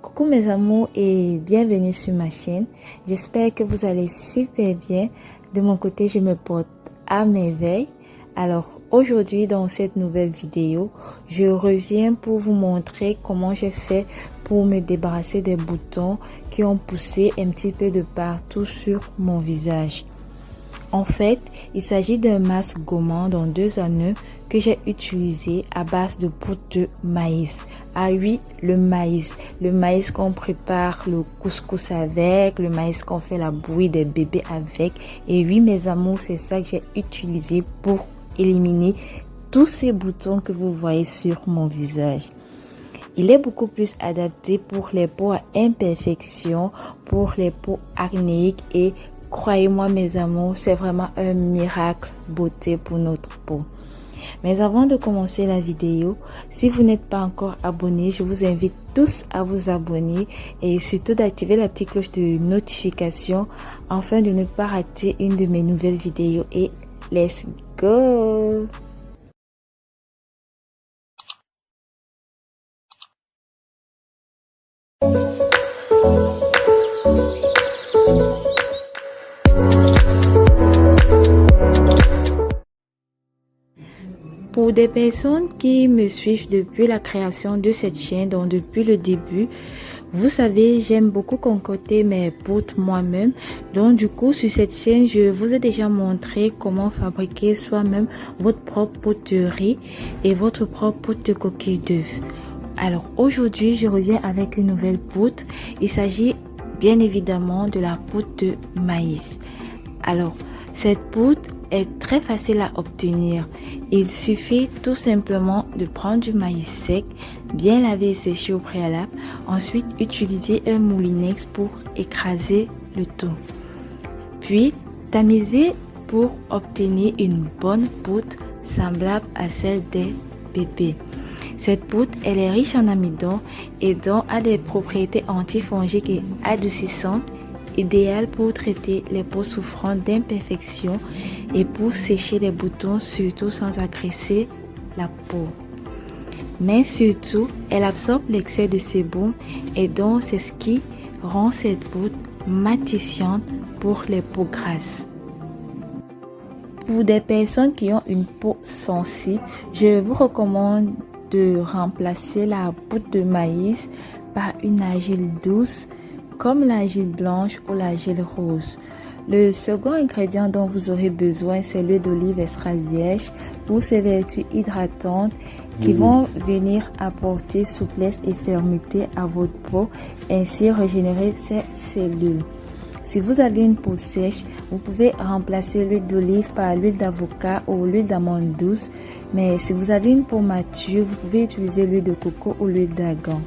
Coucou mes amours et bienvenue sur ma chaîne. J'espère que vous allez super bien. De mon côté, je me porte à merveille. Alors aujourd'hui, dans cette nouvelle vidéo, je reviens pour vous montrer comment j'ai fait pour me débarrasser des boutons qui ont poussé un petit peu de partout sur mon visage. En fait, il s'agit d'un masque gommant dans 2 en 1 que j'ai utilisé à base de poudre de maïs. Ah oui, le maïs qu'on prépare le couscous avec, le maïs qu'on fait la bouillie des bébés avec. Et oui, mes amours, c'est ça que j'ai utilisé pour éliminer tous ces boutons que vous voyez sur mon visage. Il est beaucoup plus adapté pour les peaux à imperfection, pour les peaux acnéiques et croyez-moi mes amours, c'est vraiment un miracle beauté pour notre peau. Mais avant de commencer la vidéo, si vous n'êtes pas encore abonné, je vous invite tous à vous abonner et surtout d'activer la petite cloche de notification afin de ne pas rater une de mes nouvelles vidéos. Et let's go! Pour des personnes qui me suivent depuis la création de cette chaîne, donc depuis le début, vous savez, j'aime beaucoup concocter mes poudres moi-même. Donc du coup, sur cette chaîne, je vous ai déjà montré comment fabriquer soi-même votre propre poudre de riz et votre propre poudre de coquille d'œuf. Alors aujourd'hui, je reviens avec une nouvelle poudre. Il s'agit bien évidemment de la poudre de maïs. Alors, cette poudre est très facile à obtenir. Il suffit tout simplement de prendre du maïs sec, bien laver et sécher au préalable. Ensuite, utiliser un moulinex pour écraser le tout. Puis, tamiser pour obtenir une bonne poudre semblable à celle des bébés. Cette poudre, elle est riche en amidon et donc a des propriétés antifongiques et adoucissantes, idéal pour traiter les peaux souffrant d'imperfections et pour sécher les boutons, surtout sans agresser la peau. Mais surtout, elle absorbe l'excès de sébum et donc c'est ce qui rend cette poudre matifiante pour les peaux grasses. Pour des personnes qui ont une peau sensible, je vous recommande de remplacer la poudre de maïs par une argile douce comme l'argile blanche ou l'argile rose. Le second ingrédient dont vous aurez besoin, c'est l'huile d'olive extra vierge pour ses vertus hydratantes qui vont venir apporter souplesse et fermeté à votre peau, ainsi régénérer ses cellules. Si vous avez une peau sèche, vous pouvez remplacer l'huile d'olive par l'huile d'avocat ou l'huile d'amande douce. Mais si vous avez une peau mature, vous pouvez utiliser l'huile de coco ou l'huile d'argan.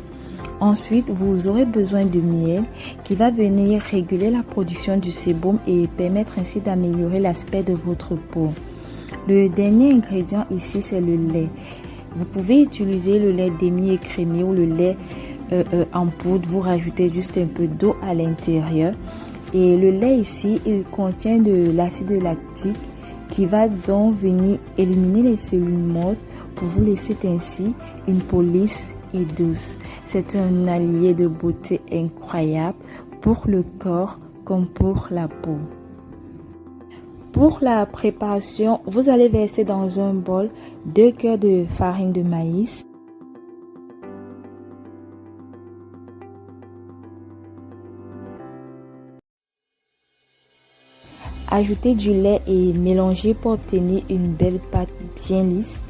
Ensuite, vous aurez besoin de miel qui va venir réguler la production du sébum et permettre ainsi d'améliorer l'aspect de votre peau. Le dernier ingrédient ici, c'est le lait. Vous pouvez utiliser le lait demi-écrémé ou le lait en poudre. Vous rajoutez juste un peu d'eau à l'intérieur. Et le lait ici, il contient de l'acide lactique qui va donc venir éliminer les cellules mortes pour vous laisser ainsi une peau lisse et douce. C'est un allié de beauté incroyable pour le corps comme pour la peau. Pour la préparation, vous allez verser dans un bol 2 cuillères de farine de maïs. Ajoutez du lait et mélangez pour obtenir une belle pâte bien lisse.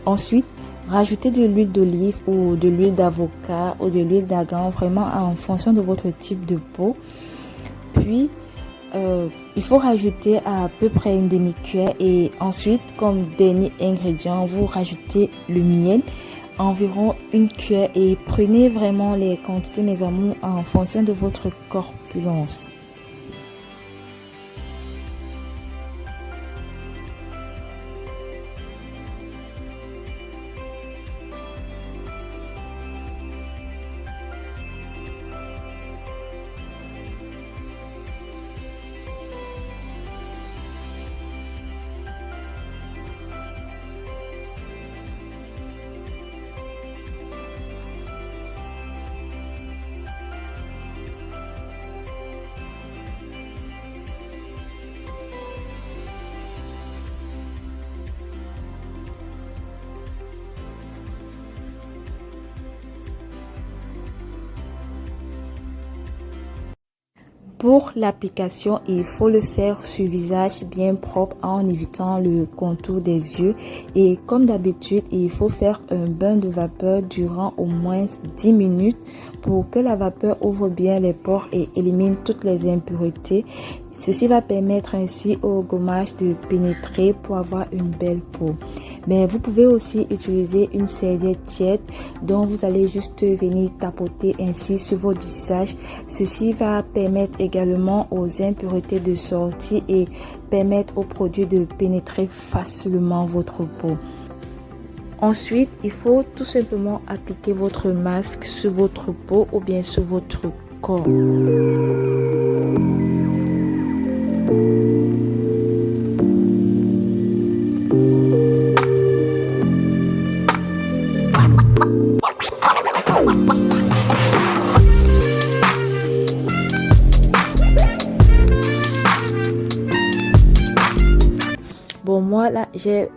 Ensuite, rajoutez de l'huile d'olive ou de l'huile d'avocat ou de l'huile d'argan, vraiment en fonction de votre type de peau. Puis, il faut rajouter à peu près une demi-cuillère et ensuite, comme dernier ingrédient, vous rajoutez le miel, environ une cuillère, et prenez vraiment les quantités, mes amours, en fonction de votre corpulence. Pour l'application, il faut le faire sur visage bien propre en évitant le contour des yeux. Et comme d'habitude, il faut faire un bain de vapeur durant au moins 10 minutes pour que la vapeur ouvre bien les pores et élimine toutes les impuretés. Ceci va permettre ainsi au gommage de pénétrer pour avoir une belle peau. Mais vous pouvez aussi utiliser une serviette tiède dont vous allez juste venir tapoter ainsi sur votre visage. Ceci va permettre également aux impuretés de sortir et permettre au produit de pénétrer facilement votre peau. Ensuite, il faut tout simplement appliquer votre masque sur votre peau ou bien sur votre corps. Bon, moi là, j'ai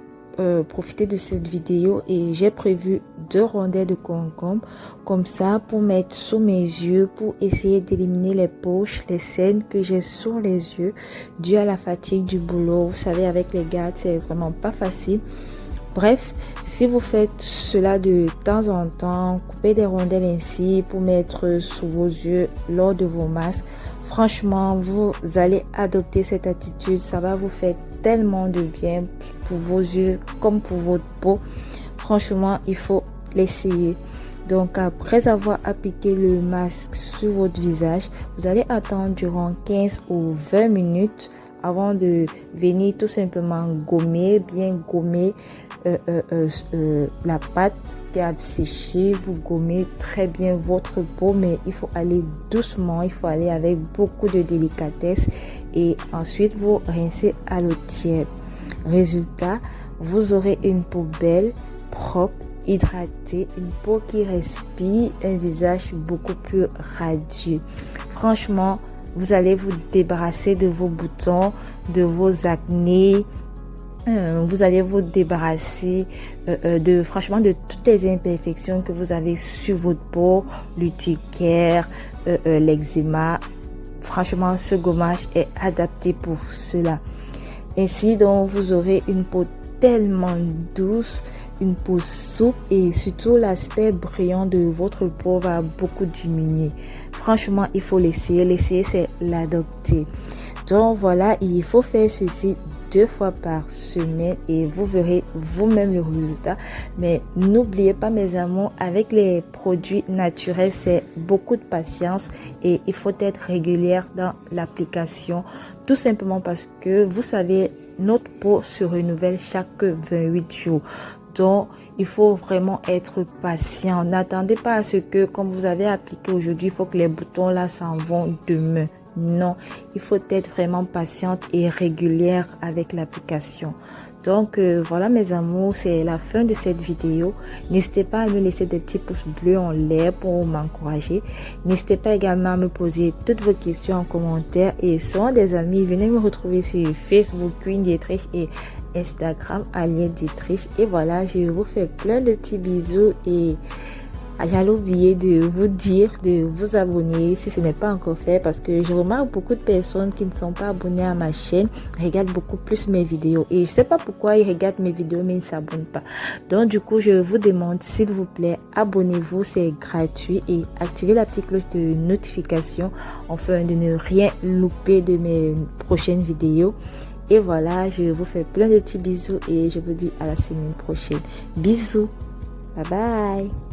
profité de cette vidéo et j'ai prévu 2 rondelles de concombre comme ça pour mettre sous mes yeux pour essayer d'éliminer les poches, les cernes que j'ai sur les yeux dû à la fatigue du boulot. Vous savez, avec les gardes, c'est vraiment pas facile. Bref, si vous faites cela de temps en temps, coupez des rondelles ainsi pour mettre sous vos yeux lors de vos masques. Franchement, vous allez adopter cette attitude. Ça va vous faire tellement de bien pour vos yeux comme pour votre peau. Franchement, il faut l'essayer. Donc, après avoir appliqué le masque sur votre visage, vous allez attendre durant 15 ou 20 minutes avant de venir tout simplement gommer, bien gommer la pâte qui a séché. Vous gommez très bien votre peau, mais il faut aller doucement, il faut aller avec beaucoup de délicatesse et ensuite vous rincez à l'eau tiède. Résultat, vous aurez une peau belle, propre, hydratée, une peau qui respire, un visage beaucoup plus radieux. Franchement, vous allez vous débarrasser de vos boutons, de vos acnés. Vous allez vous débarrasser franchement de toutes les imperfections que vous avez sur votre peau, l'urticaire, l'eczéma. Franchement, ce gommage est adapté pour cela. Ainsi, donc, vous aurez une peau tellement douce, une peau souple et surtout l'aspect brillant de votre peau va beaucoup diminuer. Franchement, il faut l'essayer. L'essayer, c'est l'adopter. Donc voilà, il faut faire ceci 2 fois par semaine et vous verrez vous-même le résultat. Mais n'oubliez pas, mes amours, avec les produits naturels, c'est beaucoup de patience et il faut être régulière dans l'application. Tout simplement parce que vous savez, notre peau se renouvelle chaque 28 jours. Donc, il faut vraiment être patient. N'attendez pas à ce que, comme vous avez appliqué aujourd'hui, il faut que les boutons là s'en vont demain. Non, il faut être vraiment patiente et régulière avec l'application. Donc voilà mes amours, c'est la fin de cette vidéo. N'hésitez pas à me laisser des petits pouces bleus en l'air pour m'encourager. N'hésitez pas également à me poser toutes vos questions en commentaire. Et soyez des amis, venez me retrouver sur Facebook, Queen Dietrich, et Instagram, Alien Dietrich. Et voilà, je vous fais plein de petits bisous et j'allais oublier de vous dire de vous abonner si ce n'est pas encore fait, parce que je remarque beaucoup de personnes qui ne sont pas abonnées à ma chaîne regardent beaucoup plus mes vidéos, et je sais pas pourquoi ils regardent mes vidéos mais ils ne s'abonnent pas. Donc du coup, je vous demande s'il vous plaît, abonnez-vous, c'est gratuit, et activez la petite cloche de notification afin de ne rien louper de mes prochaines vidéos. Et voilà, je vous fais plein de petits bisous et je vous dis à la semaine prochaine. Bisous, bye bye.